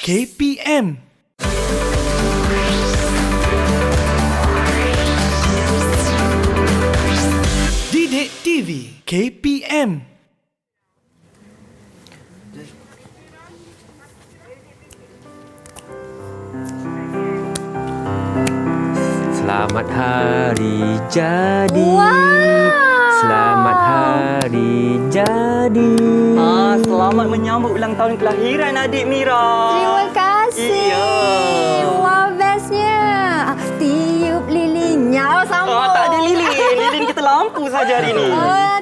KPM. Didik TV KPM. Selamat hari jadi. Selamat hari jadi. Selamat menyambut ulang tahun kelahiran adik Mira. Terima kasih. Iya. Wah, bestnya. Tiup lilinnya. Sambung. Tak ada lilin. Lilin kita lampu saja hari ini.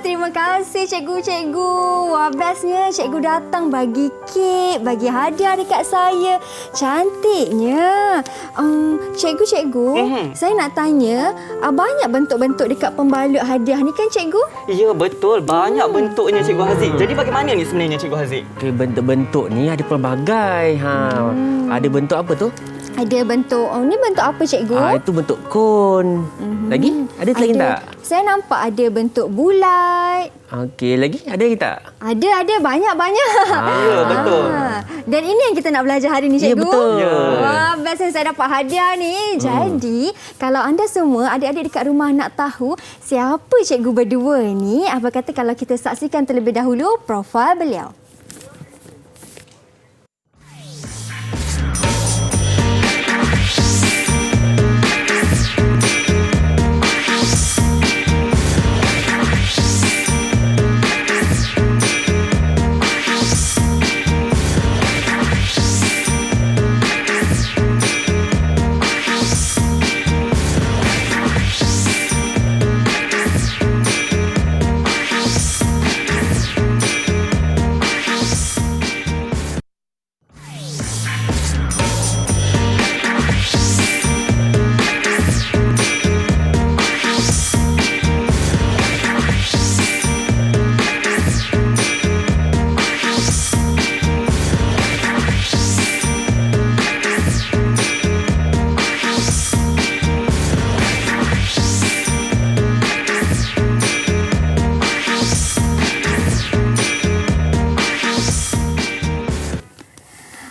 Terima kasih cikgu-cikgu. Wah, bestnya cikgu datang bagi kek, bagi hadiah dekat saya. Cantiknya. Cikgu-cikgu, saya nak tanya, banyak bentuk-bentuk dekat pembalut hadiah ni kan cikgu? Ya, betul. Banyak bentuknya Cikgu Haziq. Jadi bagaimana ni sebenarnya Cikgu Haziq? Okay, bentuk-bentuk ni ada pelbagai. Ada bentuk apa tu? Ada bentuk, ni bentuk apa cikgu? Itu bentuk kon. Lagi? Ada lagi tak? Saya nampak ada bentuk bulat. Okey, lagi ada lagi tak? Ada banyak-banyak. Ya, betul. Dan ini yang kita nak belajar hari ni cikgu. Ya, betul. Wah, best saya dapat hadiah ni. Jadi, kalau anda semua adik-adik dekat rumah nak tahu siapa cikgu berdua ni, apa kata kalau kita saksikan terlebih dahulu profil beliau.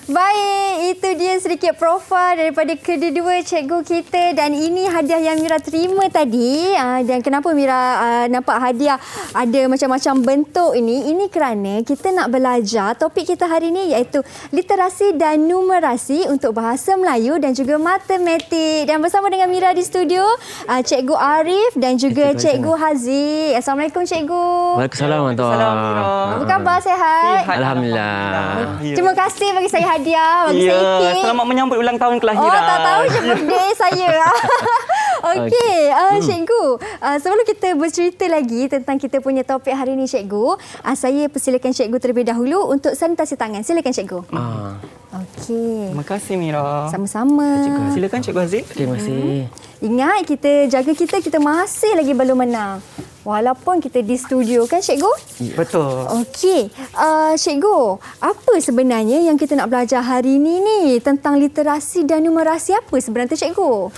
Baik, itu dia sedikit profil daripada kedua-dua cikgu kita dan ini hadiah yang Mira terima tadi. Dan kenapa Mira nampak hadiah ada macam-macam bentuk ini? Ini kerana kita nak belajar topik kita hari ini iaitu literasi dan numerasi untuk bahasa Melayu dan juga matematik. Dan bersama dengan Mira di studio, Cikgu Arif dan juga Cikgu Haziq. Assalamualaikum cikgu. Waalaikumsalam warahmatullahi wabarakatuh. Apa khabar, sihat? Alhamdulillah. Terima kasih bagi saya hadiah, bagi saya kek. Selamat menyambut ulang tahun kelahiran. Oh, tak tahu je birthday saya. Okey, cikgu. Sebelum kita bercerita lagi tentang kita punya topik hari ini, cikgu, saya persilakan cikgu terlebih dahulu untuk sanitasi tangan. Silakan cikgu. Okey. Terima kasih Mira. Sama-sama. Silakan Cikgu Haziq. Terima kasih. Ingat, kita masih lagi belum menang. Walaupun kita di studio kan cikgu? Betul. Okey, cikgu, apa sebenarnya yang kita nak belajar hari ini ni tentang literasi dan numerasi apa sebenarnya cikgu?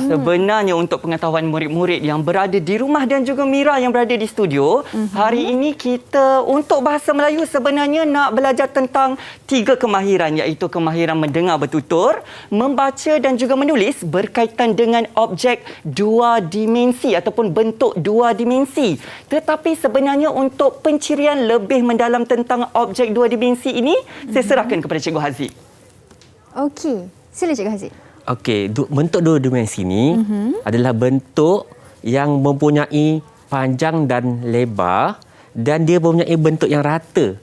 Sebenarnya untuk pengetahuan murid-murid yang berada di rumah dan juga Mira yang berada di studio, hari ini kita untuk bahasa Melayu sebenarnya nak belajar tentang 3 kemahiran iaitu kemahiran mendengar bertutur, membaca dan juga menulis berkaitan dengan objek 2 dimensi ataupun bentuk 2 dimensi. Tetapi sebenarnya untuk pencirian lebih mendalam tentang objek 2 dimensi ini, saya serahkan kepada Cikgu Haziq. Okey, sila Cikgu Haziq. Okey, bentuk 2 dimensi ini adalah bentuk yang mempunyai panjang dan lebar dan dia mempunyai bentuk yang rata.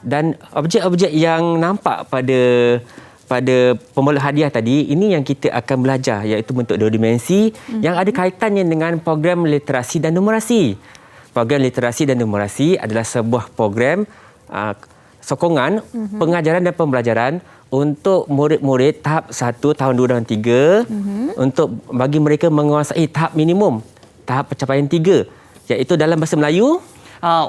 Dan objek-objek yang nampak pada pembalut hadiah tadi, ini yang kita akan belajar iaitu bentuk 2 dimensi yang ada kaitannya dengan program literasi dan numerasi. Program literasi dan numerasi adalah sebuah program sokongan pengajaran dan pembelajaran untuk murid-murid tahap 1 tahun 2 dan 3 untuk bagi mereka menguasai tahap minimum, tahap pencapaian 3 iaitu dalam bahasa Melayu.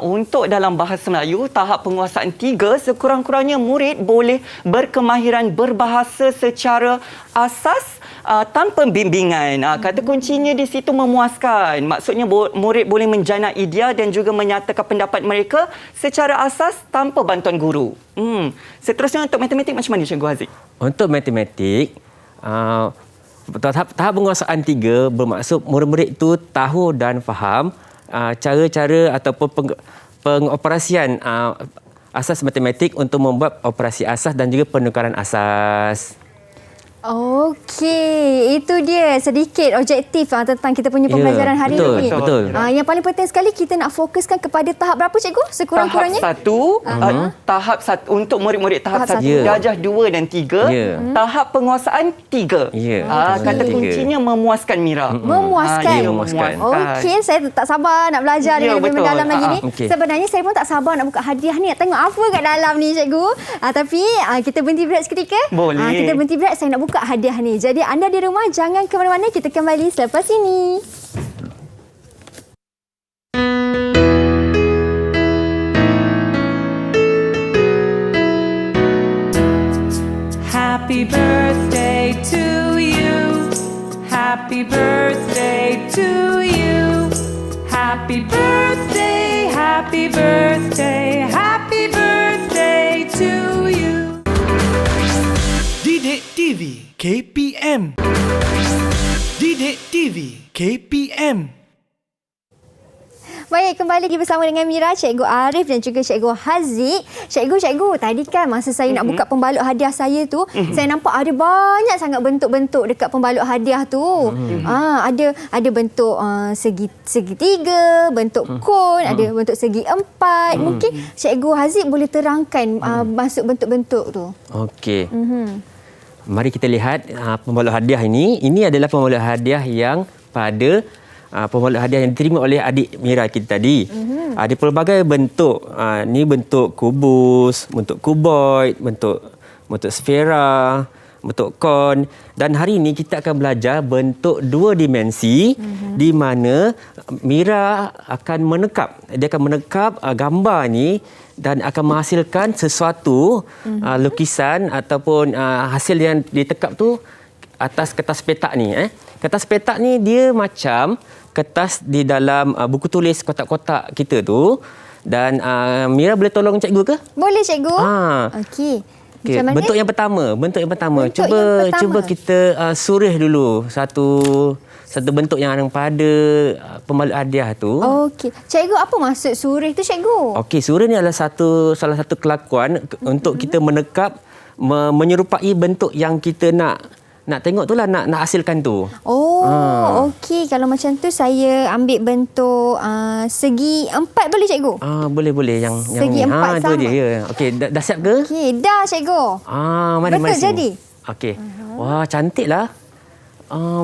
Untuk dalam bahasa Melayu, tahap penguasaan 3, sekurang-kurangnya murid boleh berkemahiran berbahasa secara asas, tanpa bimbingan. Kata kuncinya di situ memuaskan. Maksudnya murid boleh menjana idea dan juga menyatakan pendapat mereka secara asas tanpa bantuan guru. Seterusnya untuk matematik macam mana Cikgu Haziq? Untuk matematik, tahap penguasaan 3 bermaksud murid-murid itu tahu dan faham cara-cara ataupun pengoperasian asas matematik untuk membuat operasi asas dan juga penukaran asas. Okey, itu dia sedikit objektif tentang kita punya pembelajaran hari betul, ini. Betul. Yang paling penting sekali kita nak fokuskan kepada tahap berapa cikgu? Sekurang-kurangnya? Tahap 1 untuk murid-murid tahap 1, tahap 1. darjah 2 dan 3. Tahap penguasaan 3. Kata kuncinya memuaskan Mira. Memuaskan. Memuaskan. Okey, saya tak sabar nak belajar ni lebih mendalam lagi ni. Okey. Sebenarnya saya pun tak sabar nak buka hadiah ni, nak tengok apa kat dalam ni cikgu. Tapi kita berhenti berehat seketika. Boleh. Kita berhenti berehat, saya nak buka hadiah ni. Jadi anda di rumah jangan ke mana-mana, kita kembali selepas ini. Happy birthday to you. Happy birthday to you. Happy birthday, happy birthday, happy birthday to you. Didik TV KPM. Didik TV KPM. Baik, kembali lagi bersama dengan Mira, Cikgu Arif dan juga Cikgu Haziq. Cikgu, tadi kan masa saya nak buka pembalut hadiah saya tu, saya nampak ada banyak sangat bentuk-bentuk dekat pembalut hadiah tu. Ada bentuk segitiga, bentuk kon, ada bentuk segi empat. Mungkin Cikgu Haziq boleh terangkan masuk bentuk-bentuk tu. Okey. Mari kita lihat pembalut hadiah ini. Ini adalah pembalut hadiah yang pada pembalut hadiah yang diterima oleh adik Mira kita tadi. Ada pelbagai bentuk. Ni bentuk kubus, bentuk kuboid, bentuk sfera, bentuk kon. Dan hari ini kita akan belajar bentuk 2 dimensi di mana Mira akan menekap. Dia akan menekap gambar ni dan akan menghasilkan sesuatu lukisan ataupun hasil yang ditekap tu atas kertas petak ni. Kertas petak ni dia macam kertas di dalam buku tulis kotak-kotak kita tu. Dan Mira boleh tolong cikgu ke? Boleh cikgu. Okey. Okay. Bentuk yang pertama. Cuba kita surih dulu satu bentuk yang ada pada pembalut hadiah tu. Okey. Cikgu, apa maksud surih tu cikgu? Okey, surih ni adalah salah satu kelakuan untuk kita menekap menyerupai bentuk yang kita nak tengok tu lah, nak hasilkan tu. Okey. Kalau macam tu saya ambil bentuk segi empat boleh cikgu? Boleh. Yang segi ni. empat sama. Tu dia. Ya. Okey, dah siap ke? Okey, dah cikgu. Mari Betul jadi? Okey. Wah, cantiklah.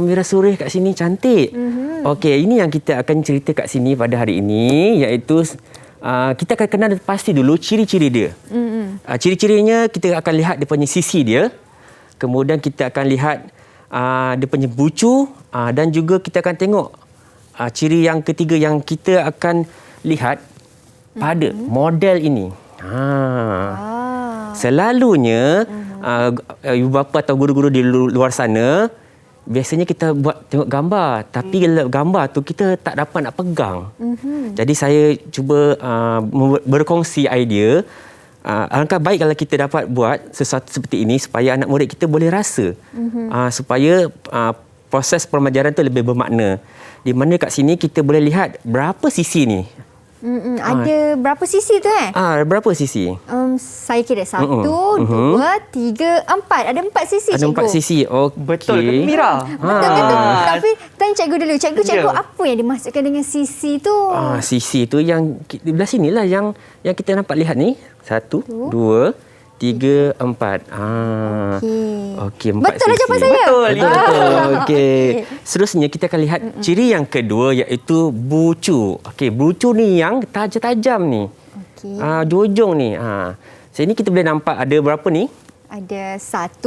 Mira surih kat sini cantik. Okey, ini yang kita akan cerita kat sini pada hari ini, iaitu kita akan kenal pasti dulu ciri-ciri dia. Ciri-cirinya kita akan lihat dia punya sisi dia. Kemudian kita akan lihat dia punya bucu dan juga kita akan tengok ciri yang ketiga yang kita akan lihat pada model ini. Selalunya ibu bapa atau guru-guru di luar sana biasanya kita tengok gambar, tapi gambar tu kita tak dapat nak pegang. Jadi saya cuba berkongsi idea. Alangkah baik kalau kita dapat buat sesuatu seperti ini supaya anak murid kita boleh rasa. Supaya proses pembelajaran tu lebih bermakna. Di mana kat sini kita boleh lihat berapa sisi ni. Ada berapa sisi tu Berapa sisi? Saya kira 1, 2, 3, 4. Ada 4 sisi ada cikgu. 4 sisi. Okey. Betul ke Mira? Betul. Tapi tanya cikgu dulu. Cikgu apa yang dimaksudkan dengan sisi tu? Sisi tu yang di belah sinilah yang kita nampak lihat ni. 1, 2, 3, 4. Okey, 4 betul lah sisi. jawapan saya. Betul. Okey. Seterusnya kita akan lihat ciri yang kedua iaitu bucu. Okey, bucu ni yang tajam-tajam ni. Okey. Jujung ni. Sini kita boleh nampak ada berapa ni? Ada 1,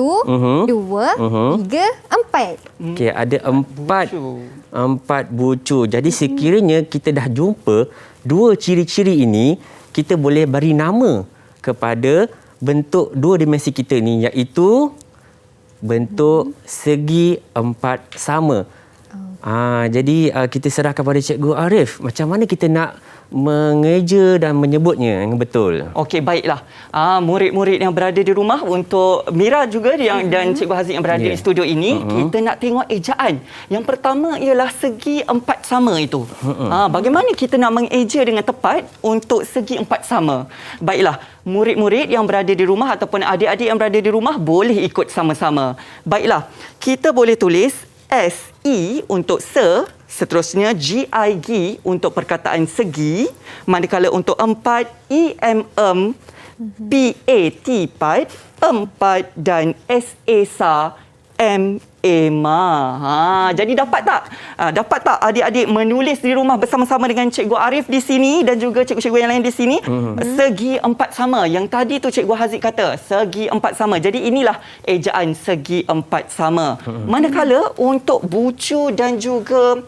2, 3, 4. Okey, ada 4 bucu. Jadi sekiranya kita dah jumpa 2 ciri-ciri ini, kita boleh beri nama kepada bentuk 2 dimensi kita ni, iaitu bentuk segi empat sama. Jadi kita serahkan pada Cikgu Arif. Macam mana kita nak mengeja dan menyebutnya yang betul? Okey, baiklah. Murid-murid yang berada di rumah, untuk Mira juga dan Cikgu Haziq yang berada di studio ini, kita nak tengok ejaan. Yang pertama ialah segi empat sama itu. Bagaimana kita nak mengeja dengan tepat untuk segi empat sama? Baiklah, murid-murid yang berada di rumah ataupun adik-adik yang berada di rumah boleh ikut sama-sama. Baiklah, kita boleh tulis SE untuk se, seterusnya GIG untuk perkataan segi, manakala untuk empat EMM, PAT pat, empat dan SA MA. Jadi dapat tak? Dapat tak adik-adik menulis di rumah bersama-sama dengan Cikgu Arif di sini dan juga cikgu-cikgu yang lain di sini? Segi empat sama. Yang tadi tu Cikgu Haziq kata, segi empat sama. Jadi inilah ejaan segi empat sama. Manakala untuk bucu dan juga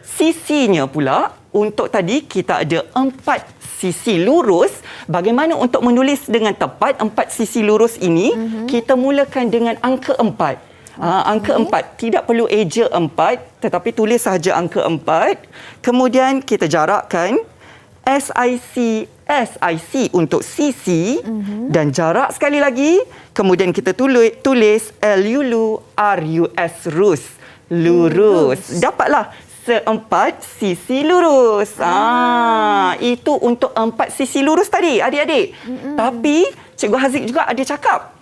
sisinya pula, untuk tadi kita ada empat sisi lurus. Bagaimana untuk menulis dengan tepat empat sisi lurus ini? Kita mulakan dengan angka 4. Angka 4. Tidak perlu eja 4, tetapi tulis sahaja angka 4. Kemudian kita jarakkan SIC untuk sisi dan jarak sekali lagi. Kemudian kita tulis LULURUS, lurus. Dapatlah seempat sisi lurus. Itu untuk empat sisi lurus tadi, adik-adik. Tapi Cikgu Haziq juga ada cakap,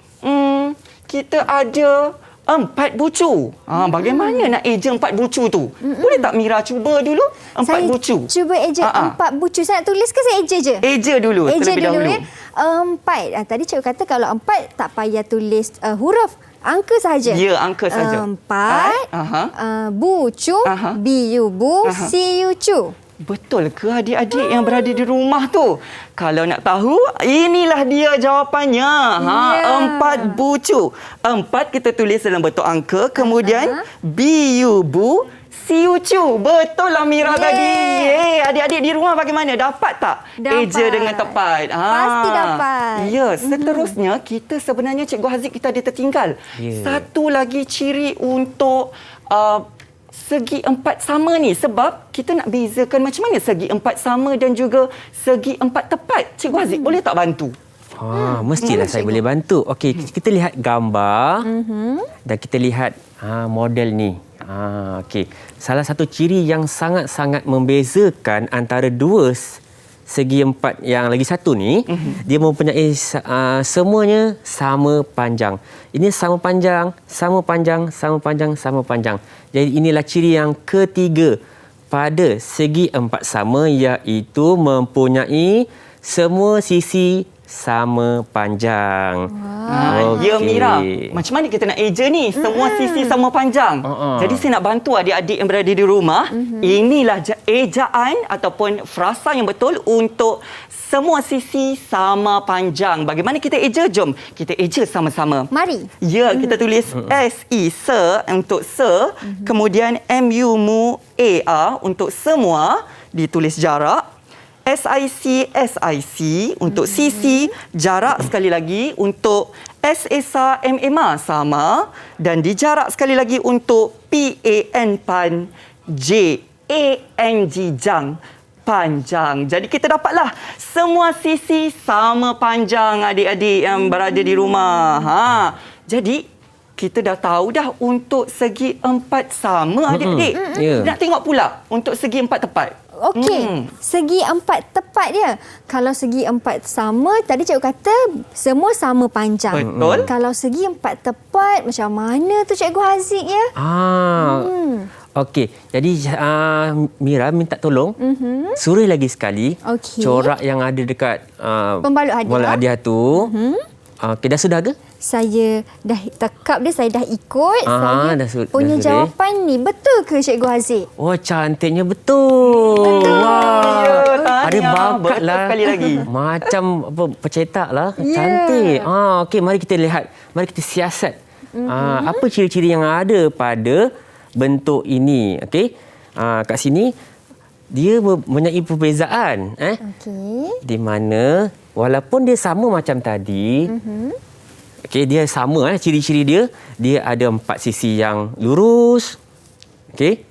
kita ada 4 bucu. Bagaimana nak eja 4 bucu tu? Boleh tak Mira cuba dulu 4 bucu? Saya cuba eja 4 bucu. Saya nak tulis ke saya eja je? Eja dulu terlebih dahulu. Empat. Tadi cikgu kata kalau 4 tak payah tulis huruf. Angka sahaja. Ya, angka saja. 4 bucu, BU bu, CU cu. Betul ke adik-adik yang berada di rumah tu? Kalau nak tahu, inilah dia jawapannya. 4 bucu. 4 kita tulis dalam bentuk angka, kemudian BU bu, CU cu. Betul lah Mira tadi. Adik-adik di rumah bagaimana? Dapat tak? Eja dengan tepat. Pasti dapat. Ya, seterusnya kita sebenarnya Cikgu Haziq kita ada tertinggal. Satu lagi ciri untuk segi empat sama ni, sebab kita nak bezakan macam mana segi empat sama dan juga segi empat tepat. Cikgu Haziq boleh tak bantu? Mestilah saya boleh bantu. Okey, kita lihat gambar dan kita lihat model ni. Okey. Salah satu ciri yang sangat-sangat membezakan antara dua segi empat yang lagi satu ni, dia mempunyai semuanya sama panjang. Ini sama panjang, sama panjang, sama panjang, sama panjang. Jadi inilah ciri yang ketiga pada segi empat sama, iaitu mempunyai semua sisi sama panjang. Ya Mira, macam mana kita nak eja ni? Semua sisi sama panjang. Jadi saya nak bantu adik-adik yang berada di rumah. Inilah ejaan ataupun frasa yang betul untuk semua sisi sama panjang. Bagaimana kita eja? Jom kita eja sama-sama. Mari. Ya, kita tulis SE, se untuk se. Kemudian MU, mu, AR untuk semua. Ditulis jarak. SIC untuk sisi, jarak sekali lagi untuk SA MMA sama, dan dijarak sekali lagi untuk PAN pan, JANG jang, panjang. Jadi kita dapatlah semua sisi sama panjang adik-adik yang berada di rumah. Jadi kita dah tahu dah untuk segi empat sama adik-adik. Nak tengok pula untuk segi empat tepat. Okey, segi empat tepat dia. Kalau segi empat sama, tadi cikgu kata semua sama panjang. Betul. Kalau segi empat tepat, macam mana tu Cikgu Haziq ya? Okey, jadi Mira minta tolong suruh lagi sekali corak yang ada dekat pembalut hadiah tu. Okey, dah sudah ke? Saya dah tekap dia, saya dah ikut. Saya punya dah jawapan ni betul ke Cikgu Haziq? Oh, cantiknya betul. Wah. Ya, ada bakat lah. Sekali lagi. Macam pencetak lah. Cantik. Okey, mari kita lihat. Mari kita siasat. Apa ciri-ciri yang ada pada bentuk ini? Okey. Kat sini dia mempunyai perbezaan. Di mana walaupun dia sama macam tadi, Okey, dia sama ciri-ciri dia. Dia ada 4 sisi yang lurus. Okey.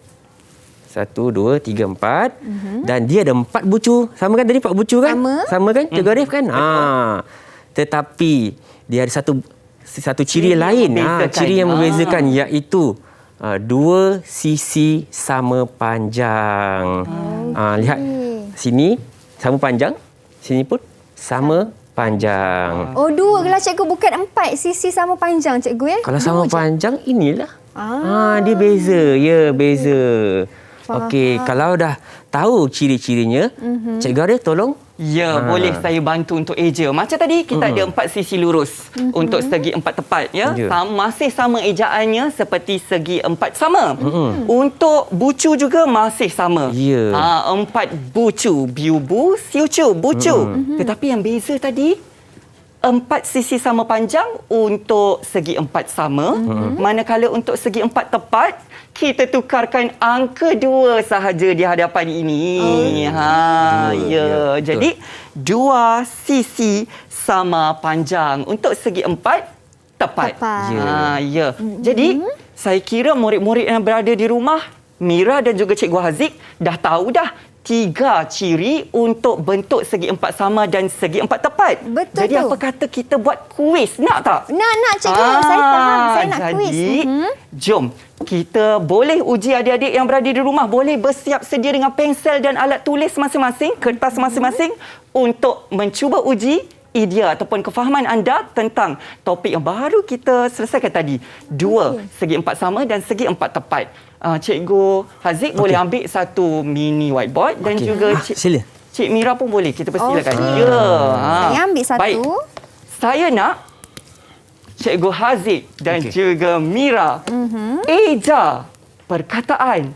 1, 2, 3, 4. Dan dia ada 4 bucu. Sama kan tadi 4 bucu kan? Sama. Kan? Cikgu Arif kan? Tetapi dia ada satu ciri lain. Ciri yang membezakan iaitu 2 sisi sama panjang. Lihat sini sama panjang, sini pun sama panjang. Oh, 2 lah cikgu, bukan 4 sisi sama panjang cikgu ya? Kalau sama panjang inilah. Dia beza. Ya, beza. Okey, kalau dah tahu ciri-cirinya, Cikgu Arif tolong. Ya, boleh saya bantu untuk eja. Macam tadi kita ada 4 sisi lurus untuk segi 4 tepat ya. Masih sama ejaannya seperti segi 4 sama. Untuk bucu juga masih sama. Ya. 4 bucu, biubu, siucu, bucu. Tetapi yang beza tadi 4 sisi sama panjang untuk segi 4 sama. Manakala untuk segi 4 tepat, kita tukarkan angka 2 sahaja di hadapan ini. Ya. Jadi 2 sisi sama panjang untuk segi 4 tepat. Ya. Jadi saya kira murid-murid yang berada di rumah, Mira dan juga Cikgu Haziq dah tahu dah 3 ciri untuk bentuk segi 4 sama dan segi 4 tepat. Betul. Jadi apa kata kita buat kuis? Nak tak? Nak cikgu. Saya faham. Saya nak kuis. Jadi, jom. Kita boleh uji adik-adik yang berada di rumah. Boleh bersiap sedia dengan pensel dan alat tulis masing-masing, kertas masing-masing untuk mencuba uji idea ataupun kefahaman anda tentang topik yang baru kita selesaikan tadi. 2 segi 4 sama dan segi 4 tepat. Cikgu Haziq boleh ambil satu mini whiteboard dan juga Sila. Cik Mira pun boleh. Kita persilakan. Ya. Saya ambil satu. Baik. Saya nak Cikgu Haziq dan juga Mira eja perkataan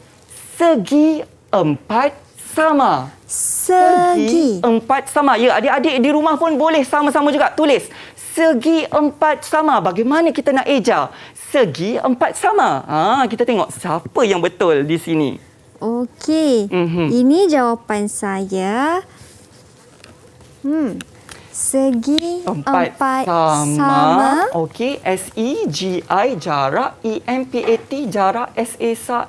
segi 4 sama. Segi 4 sama. Ya, adik-adik di rumah pun boleh sama-sama juga tulis. Segi 4 sama. Bagaimana kita nak eja segi 4 sama? Kita tengok siapa yang betul di sini. Okey. Ini jawapan saya. Segi 4 sama. Okey, SEGI jarak, EMPAT jarak, SA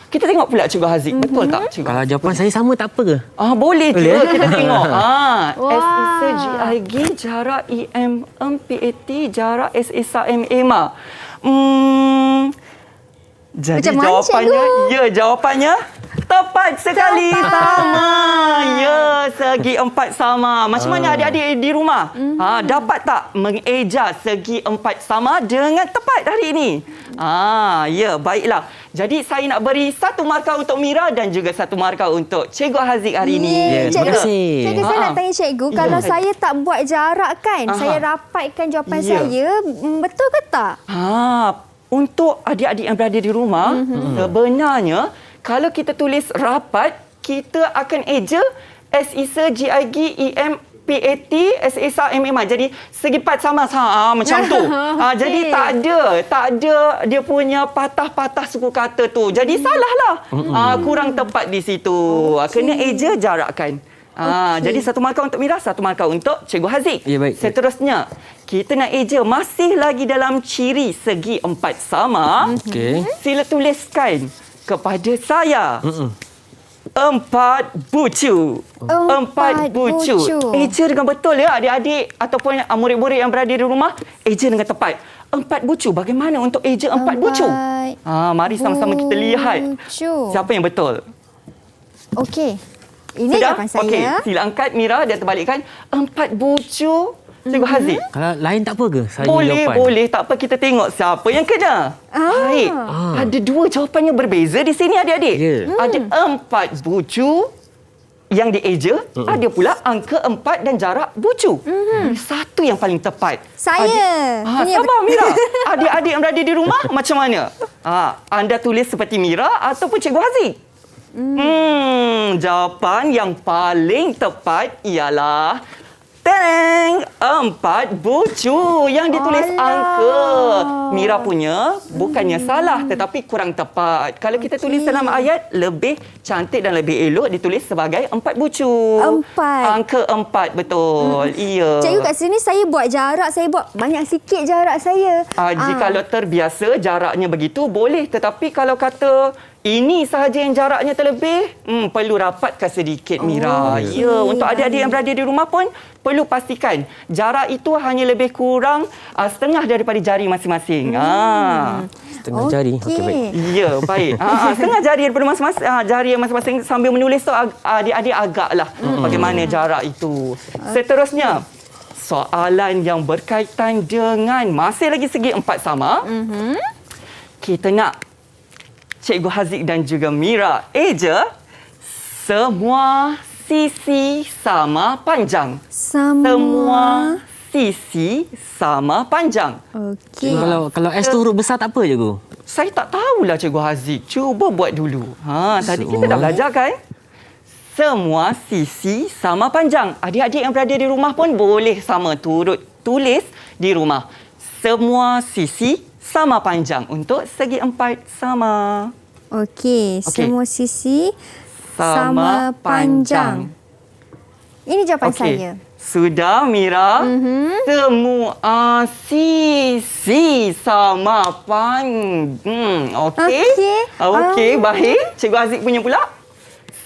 Kita tengok pula Cikgu Haziq. Betul tak Cikgu? Kalau jawapan saya sama tak apa ke? Boleh je. Kita tengok. Wah. SEGI jarak, EMPAT jarak, SA Jadi Macam mana, jawapannya, cikgu? jawapannya tepat sekali. Sama. Ya, segi 4 sama. Macam mana adik-adik di rumah? Dapat tak mengeja segi 4 sama dengan tepat hari ini? Ya, baiklah. Jadi saya nak beri 1 markah untuk Mira dan juga 1 markah untuk Cikgu Haziq hari ini. Ya, terima kasih. Cikgu, saya nak tanya cikgu, kalau saya tak buat jarak kan, saya rapatkan jawapan saya, betul ke tak? Untuk adik-adik yang berada di rumah, sebenarnya kalau kita tulis rapat, kita akan eja SEGIG EMPAT SSAMMA. Jadi segi 4 sama macam tu. Jadi tak ada dia punya patah-patah suku kata tu. Jadi salahlah. Kurang tepat di situ. Kena eja jarakkan. Jadi 1 markah untuk Mira, 1 markah untuk Cikgu Haziq. Ya, baik. Seterusnya, kita nak eja masih lagi dalam ciri segi 4 sama. Sila tuliskan kepada saya. 4 bucu. 4 bucu. Eja dengan betul ya adik-adik ataupun murid-murid yang berada di rumah. Eja dengan tepat. 4 bucu. Bagaimana untuk eja 4 bucu? Mari sama-sama kita lihat. Siapa yang betul? Okey. Ini Sudah? jawapan saya. Okey, sila angkat Mira dan terbalikkan. 4 bucu. Cikgu Haziq. Kalau lain tak apa ke? Saya jawapan. Boleh. Tak apa, kita tengok siapa yang kena. Baik. Ada 2 jawapan yang berbeza di sini adik-adik. Ada 4 bucu yang dieja. Ada pula angka 4 dan jarak bucu. Satu yang paling tepat. Saya. Sabar Mira. Adik-adik yang berada di rumah macam mana? Anda tulis seperti Mira ataupun Cikgu Haziq? Jawapan yang paling tepat ialah Tereng, 4 bucu yang ditulis angka. Mira punya bukannya salah tetapi kurang tepat. Kalau kita tulis dalam ayat, lebih cantik dan lebih elok ditulis sebagai 4 bucu. 4. Angka 4, betul. Ya. Cikgu kat sini saya buat jarak, saya buat banyak sikit jarak saya. Jika terbiasa jaraknya begitu, boleh. Tetapi kalau kata ini sahaja yang jaraknya terlebih, perlu rapatkan sedikit, Mira. Ya, untuk adik-adik yang berada di rumah pun perlu pastikan jarak itu hanya lebih kurang setengah daripada jari masing-masing. Setengah jari. Okey, baik. Ya, baik. Setengah jari daripada masing-masing jari yang masing-masing sambil menulis tu adik-adik agaklah bagaimana jarak itu. Seterusnya, soalan yang berkaitan dengan masih lagi segi 4 sama. Kita nak Cikgu Haziq dan juga Mira eja semua sisi sama panjang. Semua sisi sama panjang. Okey. Kalau S tu huruf besar tak apa, Cikgu? Saya tak tahulah Cikgu Haziq. Cuba buat dulu. Tadi kita dah belajar kan? Semua sisi sama panjang. Adik-adik yang berada di rumah pun boleh sama turut tulis di rumah. Semua sisi sama panjang untuk segi 4 sama. Okey, semua sisi sama panjang. Ini jawapan saya. Sudah, Mira? Semua sisi sama panjang. Okey, baik. Cikgu Haziq punya pula.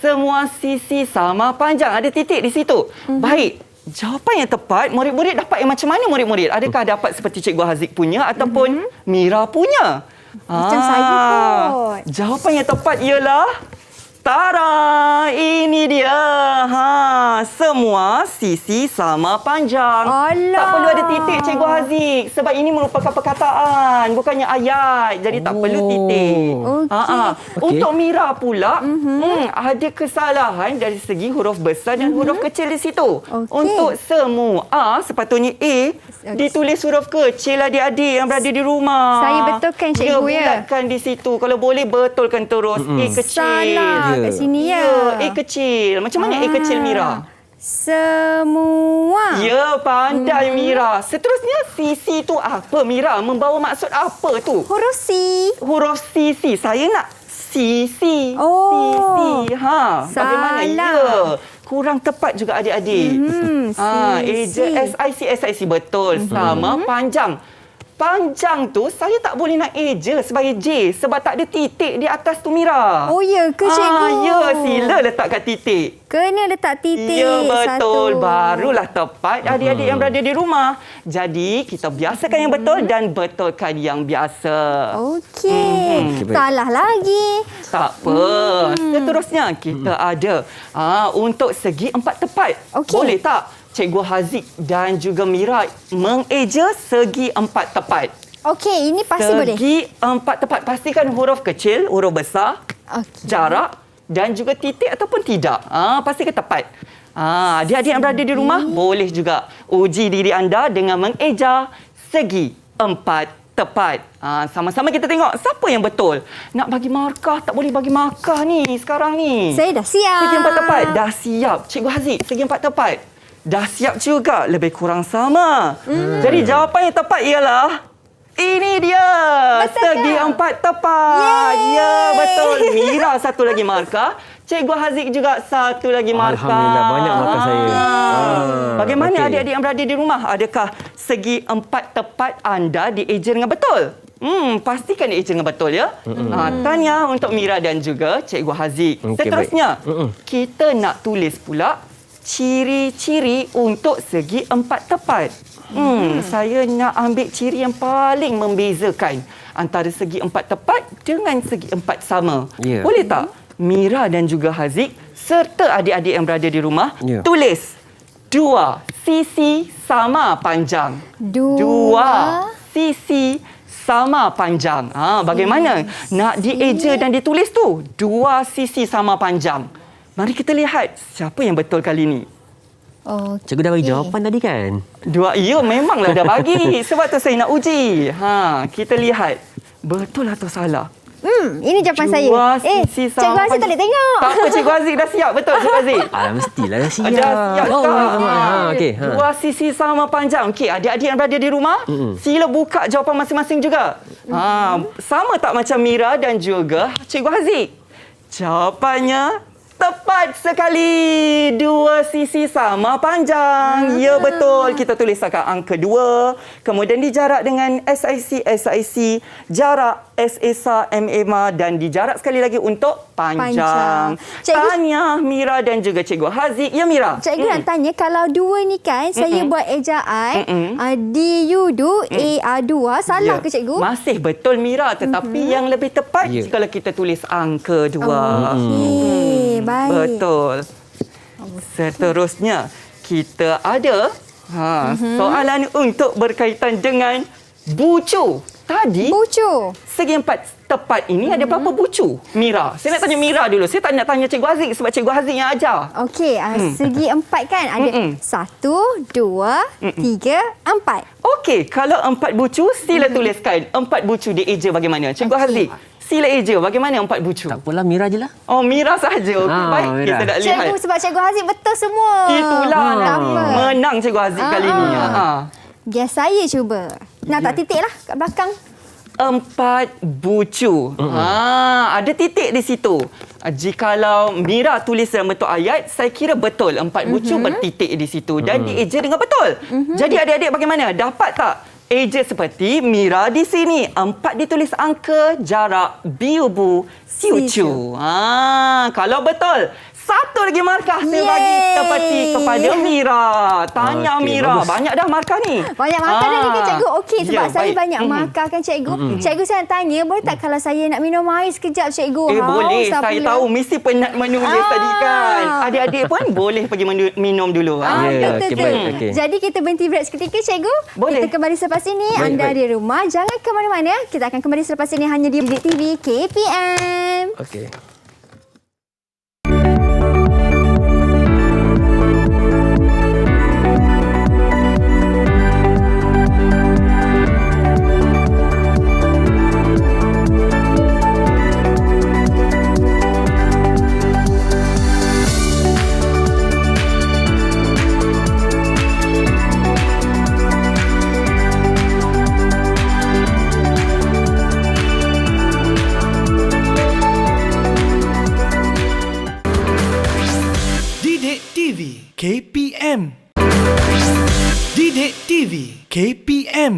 Semua sisi sama panjang. Ada titik di situ. Baik. Jawapan yang tepat, murid-murid dapat yang macam mana murid-murid? Adakah dapat seperti Cikgu Haziq punya ataupun Mira punya? Macam saya kot. Jawapan yang tepat ialah Tara, ini dia. Semua sisi sama panjang. Alah. Tak perlu ada titik, Cikgu Haziq. Sebab ini merupakan perkataan, bukannya ayat. Jadi tak perlu titik. Untuk Mira pula, ada kesalahan dari segi huruf besar dan huruf kecil di situ. Untuk semua, sepatutnya A, ditulis huruf kecil adik-adik yang berada di rumah. Saya betulkan, Cikgu, ya. Bulatkan di situ. Kalau boleh, betulkan terus. A kecil. Salah. Kat sini A kecil. Macam mana A kecil, Mira? Semua. Ya, pandai Mira. Seterusnya, sisi tu apa, Mira? Membawa maksud apa tu? Huruf C. Huruf sisi. Saya nak sisi. Oh. Sisi. Bagaimana? Salah. Ya. Kurang tepat juga adik-adik. sisi. SIC. Betul. Sama panjang. Panjang tu saya tak boleh nak A je sebagai J sebab tak ada titik di atas tu, Mira. Oh, ya ke, Cikgu? Ya, sila letak kat titik. Kena letak titik. Ya, betul. Satu. Barulah tepat adik-adik yang berada di rumah. Jadi, kita biasakan yang betul dan betulkan yang biasa. Okey. Salah lagi. Tak apa. Seterusnya, kita ada untuk segi 4 tepat. Okey. Boleh tak Cikgu Haziq dan juga Mira mengeja segi 4 tepat? Okey, ini pasti boleh. Segi 4 tepat. Pastikan huruf kecil, huruf besar, jarak dan juga titik ataupun tidak. Pastikan tepat. Adik-adik yang berada di rumah boleh juga uji diri anda dengan mengeja segi 4 tepat. Sama-sama kita tengok siapa yang betul. Nak bagi markah, tak boleh bagi markah ni sekarang ni. Saya dah siap. Segi 4 tepat. Dah siap. Cikgu Haziq, segi 4 tepat. Dah siap juga. Lebih kurang sama. Jadi jawapan yang tepat ialah ini dia. Betul Segi ke? 4 tepat. Yeay. Ya, betul. Mira satu lagi markah. Cikgu Haziq juga satu lagi markah. Alhamdulillah, banyak markah saya. Bagaimana okey. adik-adik yang berada di rumah? Adakah segi 4 tepat anda dieja dengan betul? Pastikan dieja dengan betul, ya. Tanya untuk Mira dan juga Cikgu Haziq. Okey, Seterusnya, baik. kita nak tulis pula ciri-ciri untuk segi 4 tepat. Saya nak ambil ciri yang paling membezakan antara segi 4 tepat dengan segi 4 sama. Ya. Boleh tak Mira dan juga Haziq serta adik-adik yang berada di rumah tulis 2 sisi sama panjang. Dua sisi sama panjang. Bagaimana nak dieja dan ditulis tu? 2 sisi sama panjang. Mari kita lihat siapa yang betul kali ini. Cikgu dah bagi jawapan tadi kan? 2, ya memanglah dah bagi. Sebab tu saya nak uji. Kita lihat betul atau salah. Ini jawapan saya. Dua sisi Cikgu sama Aziz tak boleh tengok. Tak apa, Cikgu Aziz dah siap. Betul, Cikgu Aziz. Mestilah dah siap. Dah siap tak? Okey. Dua sisi sama panjang. Okey, adik-adik yang berada di rumah, sila buka jawapan masing-masing juga. Sama tak macam Mira dan juga Cikgu Haziq? Jawapannya tepat sekali. Dua sisi sama panjang. Ya, betul. Kita tulis setakat angka 2. Kemudian dijarak dengan SIC, jarak SESA, MMA dan dijarak sekali lagi untuk panjang. Tahniah Mira dan juga Cikgu Haziq. Ya, Mira? Cikgu nak tanya, kalau 2 ni kan, saya buat ejaan DU2, A2. Salah ke Cikgu? Masih betul, Mira. Tetapi yang lebih tepat kalau kita tulis angka 2. Okey, baik. Betul. Seterusnya, kita ada soalan untuk berkaitan dengan bucu. Tadi, Bucu. segi 4 tepat ini ada berapa bucu? Mira. Saya nak tanya Mira dulu. Saya tak nak tanya Cikgu Haziq sebab Cikgu Haziq yang ajar. Okey, segi 4 kan ada 1, 2, 3, 4. Okey, kalau 4 bucu, sila tuliskan 4 bucu dieja bagaimana? Cikgu Haziq, sila eja bagaimana 4 bucu? Tak apalah, Mira je lah. Oh, Mira sahaja. Okey, baik. Mira. Kita nak lihat. Cikgu, sebab Cikgu Haziq betul semua. Itulah. Tak apa. Menang Cikgu Haziq kali ni. Biar saya cuba. Nak tak titik lah kat belakang. 4 bucu. Ada titik di situ. Jikalau Mira tulis dalam bentuk ayat, saya kira betul 4 bucu bertitik di situ dan dieja dengan betul. Jadi adik-adik bagaimana? Dapat tak? Eja seperti Mira di sini. 4 ditulis angka, jarak biubu siucu. Kalau betul, 1 lagi markah saya bagi tepati kepada Mira. Tanya Mira. bagus. Banyak dah markah ni. Banyak markah dah ni kan Cikgu? Okey, sebab saya baik. banyak markah kan Cikgu. Cikgu, saya nak tanya, boleh tak kalau saya nak minum air sekejap Cikgu? Boleh. Haus Saya pula. tahu mesti penat menulis tadi kan. Adik-adik pun boleh pergi minum dulu. Ya, Betul okey, tu. baik, okey. Jadi kita berhenti break seketika Cikgu. Boleh. Kita kembali selepas ini. Baik, Anda baik. di rumah jangan ke mana-mana. Kita akan kembali selepas ini hanya di Didik TV KPM. Okey. Didik TV KPM. Didik TV KPM.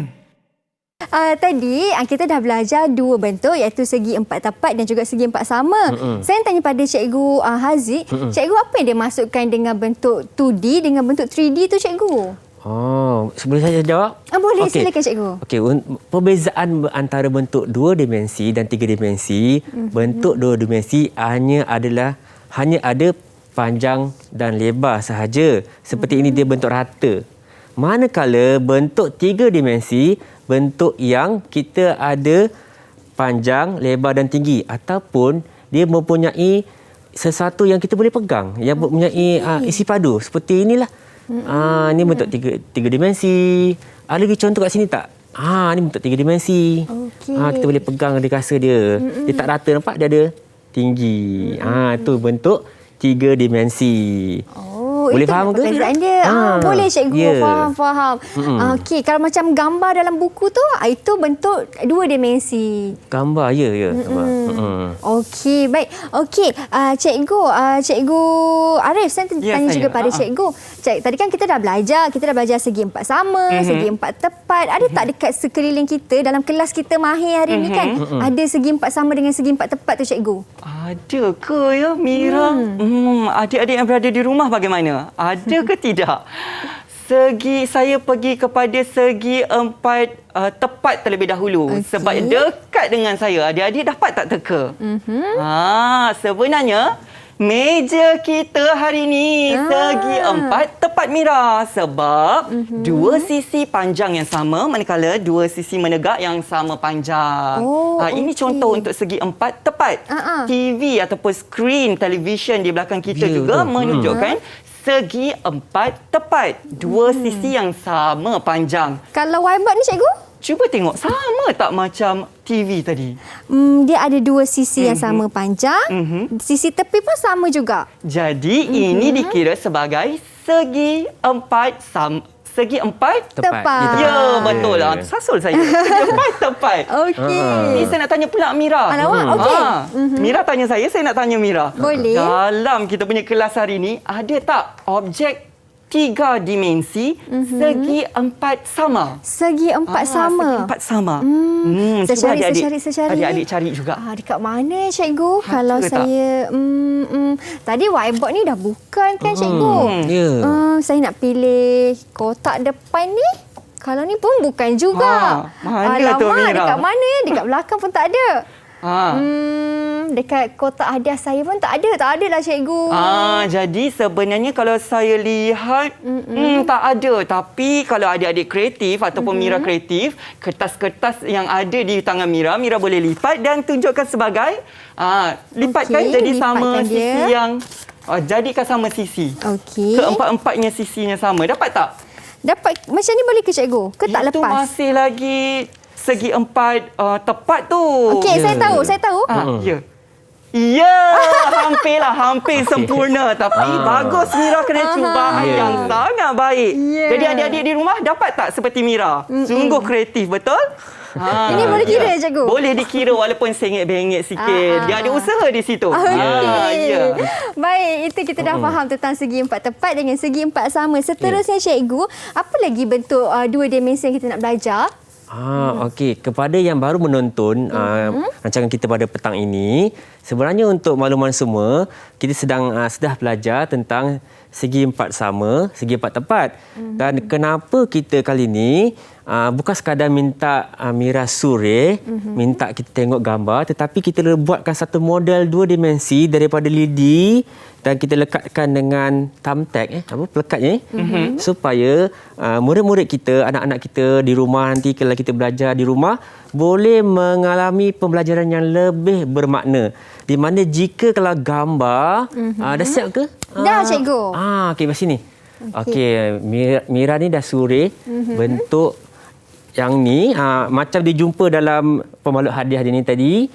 Tadi kita dah belajar 2 bentuk iaitu segi 4 tepat dan juga segi 4 sama. Saya tanya pada Cikgu Haziq, Cikgu apa yang dia masukkan dengan bentuk 2D dengan bentuk 3D tu Cikgu? Boleh saya jawab? Boleh, Okey. silakan Cikgu. Okey, perbezaan antara bentuk 2 dimensi dan 3 dimensi, bentuk 2 dimensi hanya ada panjang dan lebar sahaja. Seperti ini dia bentuk rata. Manakala bentuk 3 dimensi, bentuk yang kita ada panjang, lebar dan tinggi ataupun dia mempunyai sesuatu yang kita boleh pegang, yang mempunyai isi padu. Seperti inilah. Ini bentuk 3 dimensi. Ada lagi contoh kat sini tak? Ini bentuk 3 dimensi. Okey. Kita boleh pegang dia rasa dia. Dia tak rata, nampak dia ada tinggi. Itu bentuk 3 dimensi. Boleh itu faham ke? perbezaan dia. Boleh Cikgu, Ya. faham. Okey, kalau macam gambar dalam buku tu, itu bentuk 2 dimensi. Gambar, ya. Okey, baik. Okey, Cikgu Arif, saya tanya saya. juga pada Cikgu. Tadi kan kita dah belajar segi 4 sama, segi 4 tepat. Ada tak dekat sekeliling kita, dalam kelas kita mahir hari ni kan, ada segi 4 sama dengan segi 4 tepat tu Cikgu? Ada ke ya Mira? Adik-adik yang berada di rumah bagaimana? Ada ke tidak? Saya pergi kepada segi 4 tepat terlebih dahulu. Okey. Sebab dekat dengan saya. Adik-adik dapat tak teka? Sebenarnya meja kita hari ini segi 4 tepat Mira. Sebab 2 sisi panjang yang sama manakala 2 sisi menegak yang sama panjang. Ini okey. contoh untuk segi 4 tepat. TV ataupun skrin televisyen di belakang kita juga menunjukkan segi 4 tepat. 2 sisi yang sama panjang. Kalau whiteboard ni Cikgu? Cuba tengok, sama tak macam TV tadi? Dia ada dua sisi yang sama panjang. Sisi tepi pun sama juga. Jadi ini dikira sebagai segi empat segi empat? Tepat. Ya, betul lah. Sasul saya. Segi empat tepat. Okey. Ni saya nak tanya pula Mira. Alamak, okey. Mira tanya saya nak tanya Mira. Boleh. Dalam kita punya kelas hari ni, ada tak objek 3 dimensi segi empat sama? Segi empat sama. Segi empat sama. Saya Cuba cari. adik-adik cari juga. Dekat mana cikgu? Ada Kalau tak? saya tadi whiteboard ni dah bukan kan cikgu? Ya. Saya nak pilih kotak depan ni. Kalau ni pun bukan juga. Mana tu, Mira? Dekat mana? Dekat belakang pun tak ada. Dekat kotak hadiah saya pun tak ada. Tak ada lah cikgu. Jadi sebenarnya kalau saya lihat tak ada. Tapi kalau adik-adik kreatif ataupun Mira kreatif, kertas-kertas yang ada di tangan Mira boleh lipat dan tunjukkan sebagai lipatkan Okey, jadi lipatkan sama dia. sisi yang jadikan sama sisi. Okey. Keempat-empatnya sisinya sama. Dapat tak? Dapat macam ni boleh ke cikgu? Ke tak Itu lepas? masih lagi segi empat tepat tu. Okey, saya tahu. Ya. Ya, hampir sempurna. Tapi bagus Mira kena cuba yang sangat baik. Ya. Jadi adik-adik di rumah dapat tak seperti Mira? Sungguh kreatif, betul? Ini boleh kira, cikgu? Boleh dikira walaupun sengit-bengit sikit. Dia ada usaha di situ. Okey. Ya. Baik, itu kita dah faham tentang segi empat tepat dengan segi empat sama. Seterusnya cikgu, apa lagi bentuk dua dimensi yang kita nak belajar? Okey. Kepada yang baru menonton rancangan kita pada petang ini, sebenarnya untuk makluman semua, kita sudah belajar tentang segi empat sama, segi empat tepat. Dan kenapa kita kali ini bukan sekadar minta Mira suri, minta kita tengok gambar, tetapi kita buatkan satu model dua dimensi daripada lidi dan kita lekatkan dengan thumbtack pelekatnya supaya murid-murid kita, anak-anak kita di rumah nanti kalau kita belajar di rumah boleh mengalami pembelajaran yang lebih bermakna. Di mana jika kalau gambar dah siap ke? Dah, cikgu. Okey, kat sini. Okey, Mira ni dah suri bentuk yang ni macam dijumpa dalam pembalut hadiah dia ni tadi.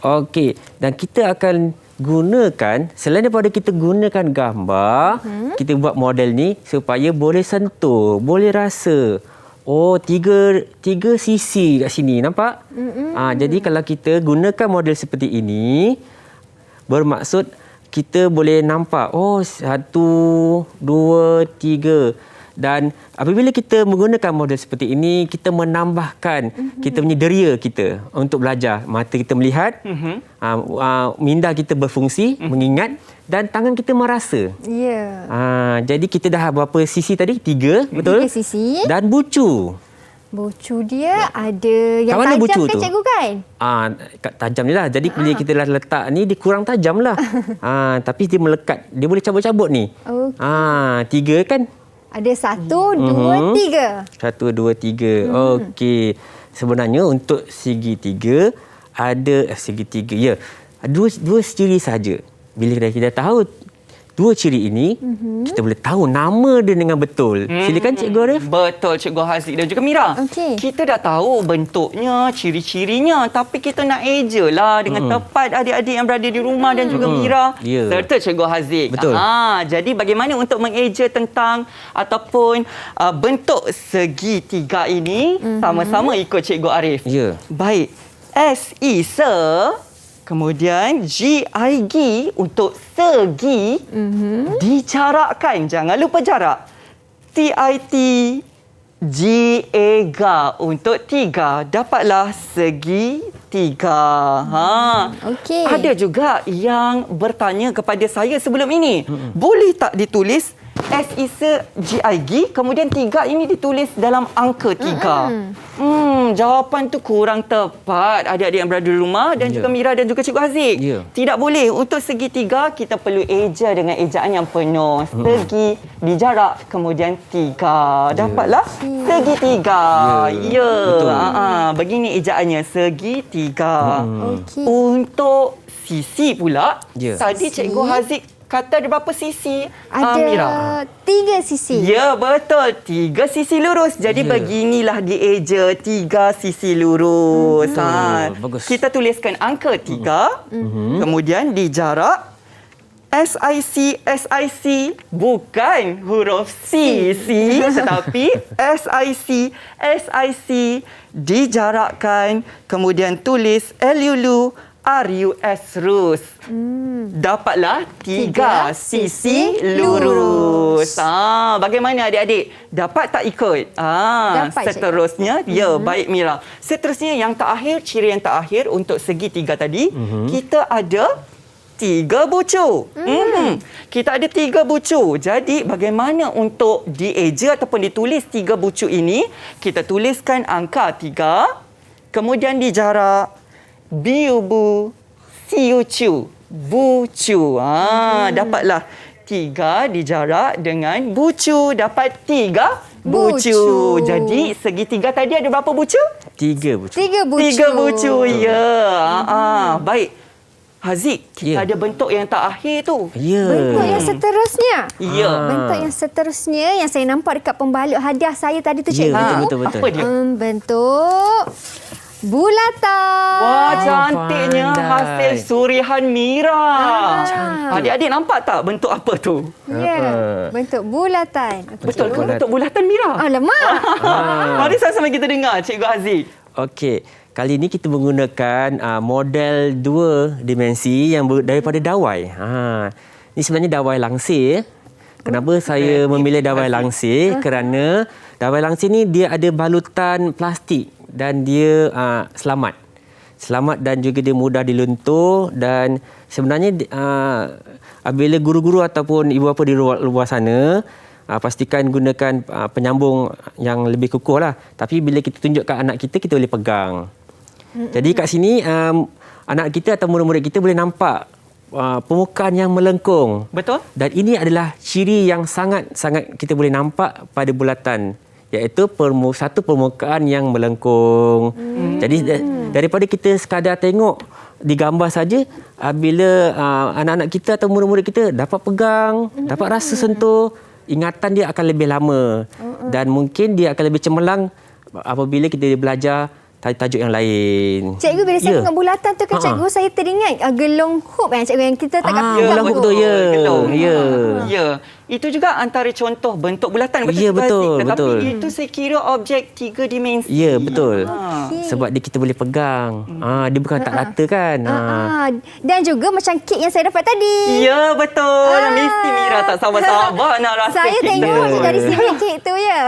Okey, dan kita akan gunakan, selain daripada kita gunakan gambar, kita buat model ni supaya boleh sentuh, boleh rasa. Tiga sisi kat sini, nampak? Jadi kalau kita gunakan model seperti ini, bermaksud kita boleh nampak, 1, 2, 3. Dan apabila kita menggunakan model seperti ini, kita menambahkan kita punya deria kita untuk belajar. Mata kita melihat, minda kita berfungsi, mengingat, dan tangan kita merasa. Ya. Jadi kita dah berapa sisi tadi? 3, betul? 3 sisi. Dan bucu. Bucu dia ada yang Kat mana tajam bucu kan tu? cikgu kan? Tajam ni lah. Jadi bila kita dah letak ni, dia kurang tajam lah. Tapi dia melekat. Dia boleh cabut-cabut ni. Okey. 3 kan? Ada 1, 2, 3. 1, 2, 3. Okey. Sebenarnya untuk segi 3 ada segi 3. Ya. Dua ciri saja. Bila kita tahu dua ciri ini, kita boleh tahu nama dia dengan betul. Silakan Cikgu Arif. Betul Cikgu Haziq dan juga Mira. Okey. Kita dah tahu bentuknya, ciri-cirinya, tapi kita nak eja lah dengan tepat adik-adik yang berada di rumah dan juga Mira Ya. serta Cikgu Haziq. Betul. Jadi bagaimana untuk mengeja tentang ataupun bentuk segitiga ini, sama-sama ikut Cikgu Arif. Ya. Baik. SI se, kemudian GIG untuk segi, dijarakkan. Jangan lupa jarak. TIT GAGA untuk 3. Dapatlah segi 3. Okey. Ada juga yang bertanya kepada saya sebelum ini. Boleh tak ditulis SI se GIG, kemudian 3 ini ditulis dalam angka 3? Jawapan tu kurang tepat adik-adik yang berada di rumah dan juga Mira dan juga Cikgu Haziq. Ya. Tidak boleh. Untuk segitiga, kita perlu eja dengan ejaan yang penuh. Segi, dijarak, kemudian 3. Dapatlah segitiga. Ya. Betul. Begini ejaannya, segitiga. Okey. Untuk sisi pula, Ya. tadi Cikgu Haziq kata ada berapa sisi, Ada Mira? 3 sisi. Ya, betul. 3 sisi lurus. Jadi beginilah dieja 3 sisi lurus. Bagus. Kita tuliskan angka 3. Kemudian di jarak SIC, bukan huruf C, tetapi SIC, dijarakkan, kemudian tulis LULU, RUS. Dapatlah 3 sisi lurus. Bagaimana adik-adik? Dapat tak ikut? Dapat, seterusnya, ya, baik Mira. Seterusnya yang terakhir, ciri yang terakhir untuk segitiga tadi, kita ada 3 bucu. Kita ada 3 bucu. Jadi bagaimana untuk dieja ataupun ditulis 3 bucu ini? Kita tuliskan angka 3. Kemudian di jarak biubu siucu bucu. Dapatlah 3 dijarak dengan bucu. Dapat 3 bucu. Jadi segitiga tadi ada berapa bucu? 3 bucu. 3 bucu. 3 bucu. Ya. Baik. Haziq, kita ada bentuk yang terakhir tu. Ya. Bentuk yang seterusnya. Ya. Bentuk yang seterusnya yang saya nampak dekat pembalut hadiah saya tadi tu, Ya, cikgu. betul. Apa dia? Bentuk bulatan. Wah, cantiknya pandai. hasil surihan Mira. Ah. Adik-adik nampak tak bentuk apa tu? Ya, bentuk bulatan. Okey, Betul ke cikgu. bentuk bulatan Mira? Alamak. Mari sama-sama kita dengar Cikgu Haziq. Okey. Kali ini kita menggunakan model 2 dimensi yang daripada dawai. Ini sebenarnya dawai langsir. Kenapa saya memilih dawai langsir? Kerana dawai langsir ni dia ada balutan plastik dan dia selamat. Selamat dan juga dia mudah diluntur dan sebenarnya apabila guru-guru ataupun ibu bapa di luar sana pastikan gunakan penyambung yang lebih kukuh lah. Tapi bila kita tunjukkan anak kita, kita boleh pegang. Jadi kat sini anak kita atau murid-murid kita boleh nampak permukaan yang melengkung. Betul? Dan ini adalah ciri yang sangat-sangat kita boleh nampak pada bulatan, iaitu satu permukaan yang melengkung. Jadi daripada kita sekadar tengok di gambar saja, bila anak-anak kita atau murid-murid kita dapat pegang, dapat rasa sentuh, ingatan dia akan lebih lama dan mungkin dia akan lebih cemerlang apabila kita belajar tajuk yang lain. Cikgu, bila saya tengok bulatan tu kan, cikgu, saya teringat gelong hoop cikgu, yang kita tak gelong hoop tu, ya. Gelong. Ya. Ya. Itu juga antara contoh bentuk bulatan. Ya, Cikgu betul, Haziq? Tetapi betul. itu saya kira objek 3 dimensi. Ya, betul. Okey. Sebab kita boleh pegang. Dia bukan tak rata kan. Dan juga macam kek yang saya dapat tadi. Ya, betul. Mesti Mira tak sabar-sabar nak rasa Saya kek tengok tu. je dari sini kek tu, ya.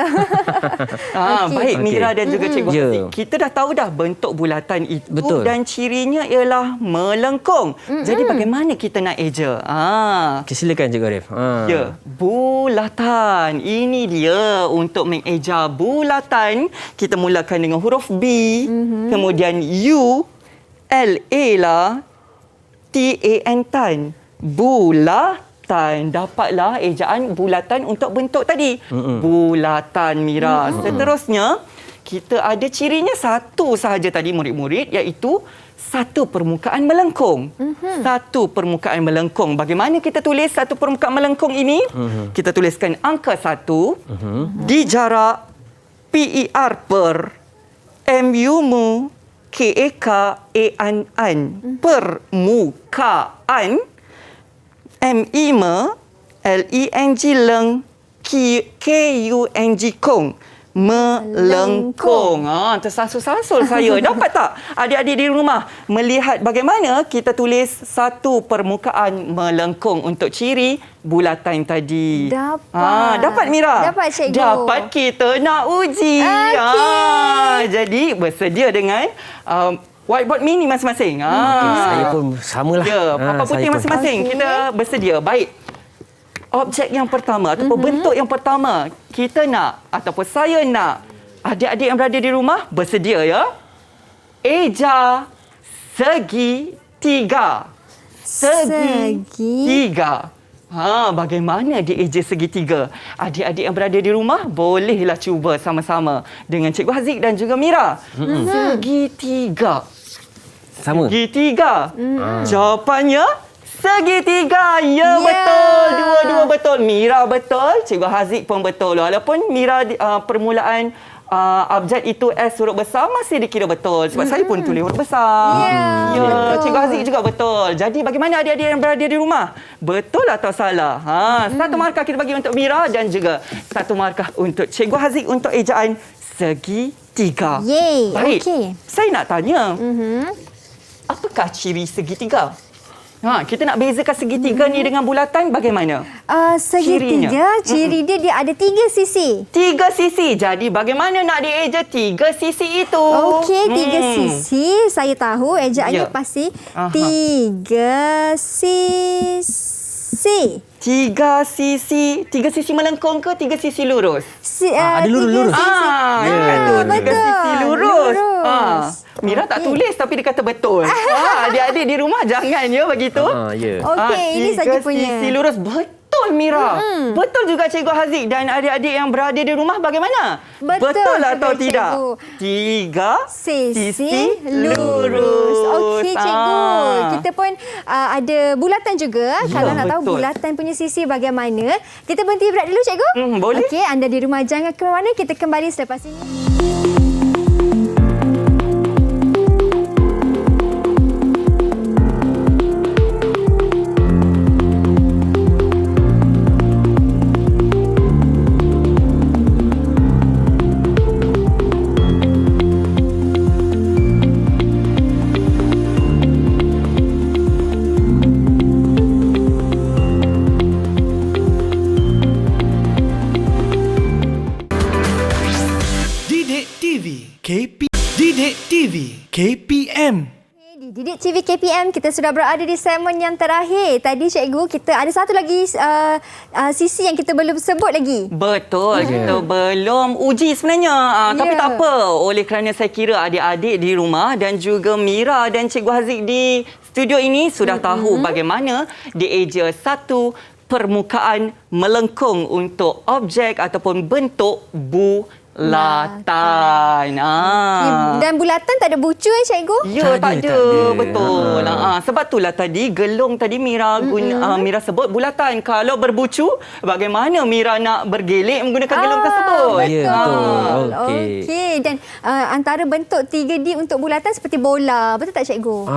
Okey. Baik, Mira Okey. dan juga Cikgu Ya. Haziq. Kita dah tahu dah bentuk bulatan itu. Betul. Dan cirinya ialah melengkung. Jadi bagaimana kita nak eja? Okay, silakan Cikgu Arif. Ya, bulatan. Ini dia untuk mengeja bulatan. Kita mulakan dengan huruf B, kemudian U, L, A lah, T, A, N, tan. Bulatan. Dapatlah ejaan bulatan untuk bentuk tadi. Bulatan, Mira. Seterusnya, kita ada cirinya satu sahaja tadi murid-murid, iaitu satu permukaan melengkung. Satu permukaan melengkung. Bagaimana kita tulis satu permukaan melengkung ini? Kita tuliskan angka 1 di jarak PER per MU KEK an permukaan MIM LENG leng KUNG kong melengkung. Tersasul-sasul saya. Dapat tak adik-adik di rumah melihat bagaimana kita tulis satu permukaan melengkung untuk ciri bulatan tadi? Dapat. Dapat, Mira? Dapat, cikgu. Dapat, kita nak uji. Okey. Jadi bersedia dengan whiteboard mini masing-masing. Saya pun samalah. Ya, papan saya putih pun. masing-masing. Okey. Kita bersedia. Baik. Objek yang pertama ataupun bentuk yang pertama, kita nak ataupun saya nak adik-adik yang berada di rumah bersedia, ya. Eja segitiga. Segitiga. Bagaimana dieja segitiga? Adik-adik yang berada di rumah bolehlah cuba sama-sama dengan Cikgu Haziq dan juga Mira. Segitiga. Sama. Segitiga. Jawapannya Segitiga. Ya, Ya. betul. Dua-dua betul. Mira betul. Cikgu Haziq pun betul. Walaupun Mira permulaan abjad itu S huruf besar masih dikira betul. Sebab saya pun tulis huruf besar. Ya, betul. Cikgu Haziq juga betul. Jadi bagaimana adik-adik yang berada di rumah? Betul atau salah? Satu markah kita bagi untuk Mira dan juga satu markah untuk Cikgu Haziq untuk ejaan segitiga. Yeay, Baik. okey. Saya nak tanya. Apakah ciri segitiga? Kita nak bezakan segitiga ni dengan bulatan bagaimana? Segitiga, ciri dia ada 3 sisi. 3 sisi. Jadi bagaimana nak dieja 3 sisi itu? Okey, 3 sisi. Saya tahu ejaannya Ya. pasti 3 sisi. 3 sisi melengkung ke 3 sisi lurus? Ada lurus-lurus. Dia kata 3 betul. sisi lurus. Lurus. Mira tak tulis tapi dia kata betul. Adik-adik di rumah jangan ya begitu. Ya. Okey, ini saja punya. Sisi lurus. Betul Mira. Betul juga Cikgu Haziq dan adik-adik yang berada di rumah bagaimana? Betul atau juga, tidak? Cikgu. 3 Sisi lurus. Okey, cikgu. Kita pun ada bulatan juga. Ya, Kalau nak tahu betul. bulatan punya sisi bagaimana, kita berhenti berat dulu, cikgu. Boleh. Okey, anda di rumah jangan ke mana. Kita kembali selepas ini. Didik TV KPM. Di Didik TV KPM, kita sudah berada di segmen yang terakhir. Tadi cikgu, kita ada satu lagi sisi yang kita belum sebut lagi. Betul, kita belum uji sebenarnya. Tapi Ya. tak apa. Oleh kerana saya kira adik-adik di rumah dan juga Mira dan Cikgu Haziq di studio ini sudah tahu bagaimana dieja satu permukaan melengkung untuk objek ataupun bentuk bulatan. Dan bulatan tak ada bucu cikgu? Ya, Tak tak ada, ada. tak ada. Betul. Sebab itulah tadi gelung tadi Mira Mira sebut bulatan. Kalau berbucu, bagaimana Mira nak bergelik menggunakan gelung tersebut? Ya, betul. Okey. Okey. Dan antara bentuk 3D untuk bulatan seperti bola. Betul tak cikgu?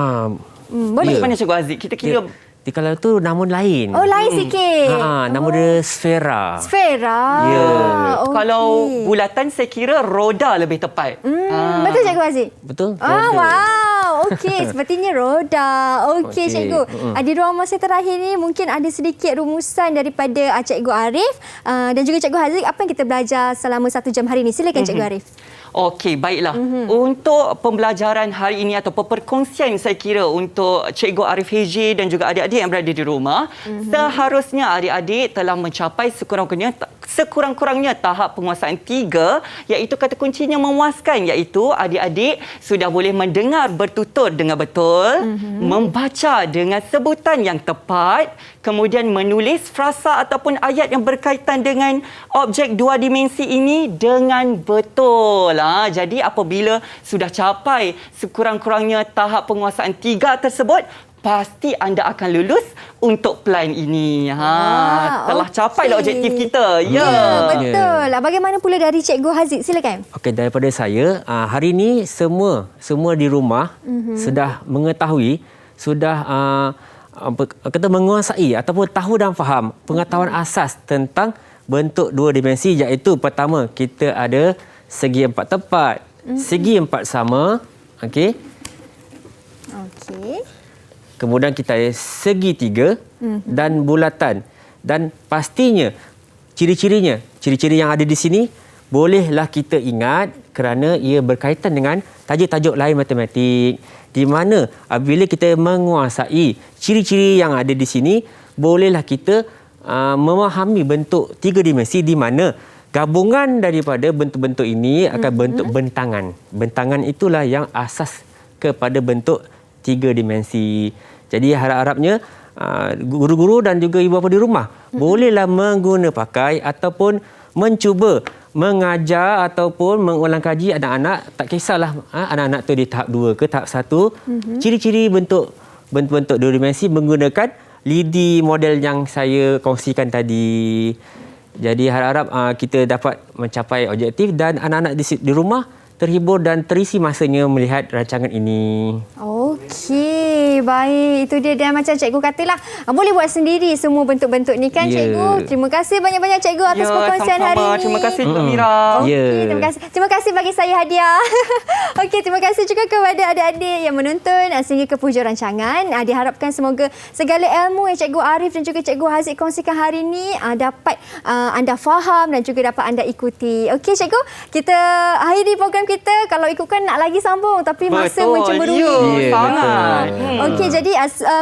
Boleh Ya. mana Cikgu Haziq? Kita kira Kalau tu namun lain. Oh, lain sikit. Nama dia sfera. Sfera. Ya. Okey. kalau bulatan saya kira roda lebih tepat. Betul cikgu Haziq? Betul? Wow. Okey, sepertinya roda. Okey, Okey. cikgu. Di ruang masa terakhir ni mungkin ada sedikit rumusan daripada Cikgu Arif dan juga Cikgu Haziq. Apa yang kita belajar selama 1 jam hari ini? Silakan Cikgu Arif. Okey, baiklah. Untuk pembelajaran hari ini atau perkongsian saya kira untuk Cikgu Arif Hiji dan juga adik-adik yang berada di rumah, seharusnya adik-adik telah mencapai sekurang-kurangnya tahap penguasaan 3, iaitu kata kuncinya memuaskan, iaitu adik-adik sudah boleh mendengar bertutur dengan betul, membaca dengan sebutan yang tepat, kemudian menulis frasa ataupun ayat yang berkaitan dengan objek 2 dimensi ini dengan betul. Jadi apabila sudah capai sekurang-kurangnya tahap penguasaan 3 tersebut, pasti anda akan lulus untuk plan ini. Telah capailah objektif kita. Ya, betul. Bagaimana pula dari Cikgu Haziq? Silakan. Okey, daripada saya, hari ini semua di rumah sudah mengetahui, sudah kata menguasai ataupun tahu dan faham pengetahuan asas tentang bentuk 2 dimensi, iaitu pertama kita ada segi 4 tepat, segi 4 sama, okey. Okey. Kemudian kita ada segi 3 dan bulatan. Dan pastinya ciri-ciri yang ada di sini bolehlah kita ingat kerana ia berkaitan dengan tajuk-tajuk lain matematik, di mana apabila kita menguasai ciri-ciri yang ada di sini, bolehlah kita memahami bentuk 3 dimensi, di mana gabungan daripada bentuk-bentuk ini akan bentuk bentangan. Bentangan itulah yang asas kepada bentuk 3 dimensi. Jadi harap-harapnya guru-guru dan juga ibu bapa di rumah bolehlah mengguna pakai ataupun mencuba mengajar ataupun mengulang kaji anak-anak. Tak kisahlah anak-anak tu di tahap 2 ke tahap 1. Ciri-ciri bentuk 2 dimensi menggunakan lidi model yang saya kongsikan tadi. Jadi harap-harap kita dapat mencapai objektif dan anak-anak di rumah terhibur dan terisi masanya melihat rancangan ini. Okey, baik. Itu dia, dan macam cikgu katalah, boleh buat sendiri semua bentuk-bentuk ni kan, cikgu. Terima kasih banyak-banyak cikgu atas perkongsian hari ini. Terima kasih Cik Mira. Okey, terima kasih. Terima kasih bagi saya hadiah. Okey, terima kasih juga kepada adik-adik yang menonton sehingga ke hujung rancangan. Diharapkan semoga segala ilmu yang Cikgu Arif dan juga Cikgu Haziq kongsikan hari ini dapat anda faham dan juga dapat anda ikuti. Okey, cikgu, kita akhiri program kita. Kalau ikutkan nak lagi sambung, tapi masa mencemburui. Ya, sangat. Okey, jadi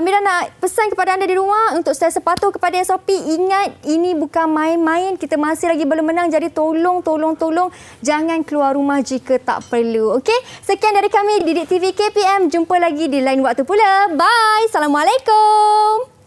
Mira nak pesan kepada anda di rumah untuk setel sepatu kepada SOP. Ingat, ini bukan main-main. Kita masih lagi belum menang. Jadi tolong jangan keluar rumah jika tak perlu. Okey, sekian dari kami Didik TV KPM. Jumpa lagi di lain waktu pula. Bye. Assalamualaikum.